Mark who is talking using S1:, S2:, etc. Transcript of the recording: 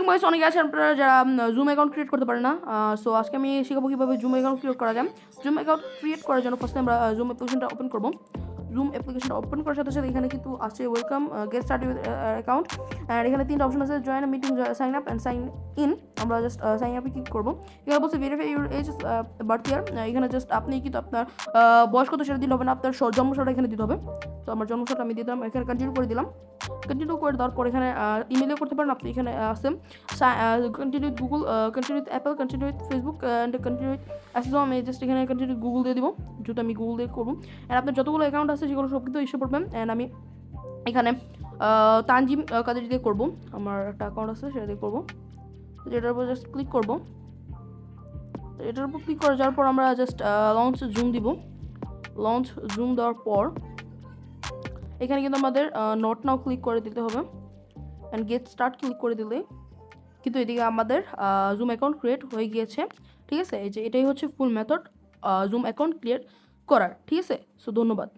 S1: Guys, অনেকে আছে আপনারা যারা জুম অ্যাকাউন্ট ক্রিয়েট করতে পারে না। সো আজকে আমি শেখাবো কীভাবে জুম অ্যাকাউন্ট ক্রিয়েট করা যায়। জুম অ্যাকাউন্ট ক্রিয়েট করার জন্য ফার্স্টে আমরা জুম অ্যাপ্লিকেশনটা ওপেন করবো। জুম অ্যাপ্লিকেশনটা ওপেন করার সাথে সাথে এখানে কিন্তু আছে welcome, get start with account, and এখানে 3টা অপশন আছে, join meeting, sign up and sign in. আমরা জাস্ট সাইন আপে ক্লিক করবো। এখানে বলছে verify your age, birth year. এখানে জাস্ট আপনি কিন্তু আপনার বয়স কত সেটা দিলে হবে না, আপনার জন্মসালটা এখানে দিতে হবে। তো আমার জন্মসালটা আমি দিলাম, এখানে কন্টিনিউ করে দিলাম। কন্টিনিউ করে দেওয়ার পর এখানে ইমেলও করতে পারেন আপনি। এখানে আছে continue with Google, continue with Apple, continue with Facebook and continue with অ্যাসেসও। আমি জাস্ট এখানে কন্টিনিউ গুগল দিয়ে দিব, যেহেতু আমি গুগল দিয়ে করবো। অ্যান্ড আপনার যতগুলো অ্যাকাউন্ট আছে সেগুলো সব কিন্তু ইস্যু করবেন। অ্যান্ড আমি এখানে তানজিম কাদের দিয়ে করবো, আমার একটা অ্যাকাউন্ট আছে সেটা দিয়ে করবো। যেটার উপর জাস্ট ক্লিক করবো। এটার উপর ক্লিক করে যাওয়ার পর আমরা জাস্ট লঞ্চ জুম দিব। লঞ্চ জুম দেওয়ার পর এখানে কিন্তু আমাদের নট নাও ক্লিক করে দিতে হবে, অ্যান্ড গেট স্টার্ট ক্লিক করে দিলে কিন্তু এদিকে আমাদের জুম অ্যাকাউন্ট ক্রিয়েট হয়ে গিয়েছে। ঠিক আছে, এই যে এটাই হচ্ছে ফুল মেথড জুম অ্যাকাউন্ট ক্রিয়েট করার। ঠিক আছে, সো ধন্যবাদ।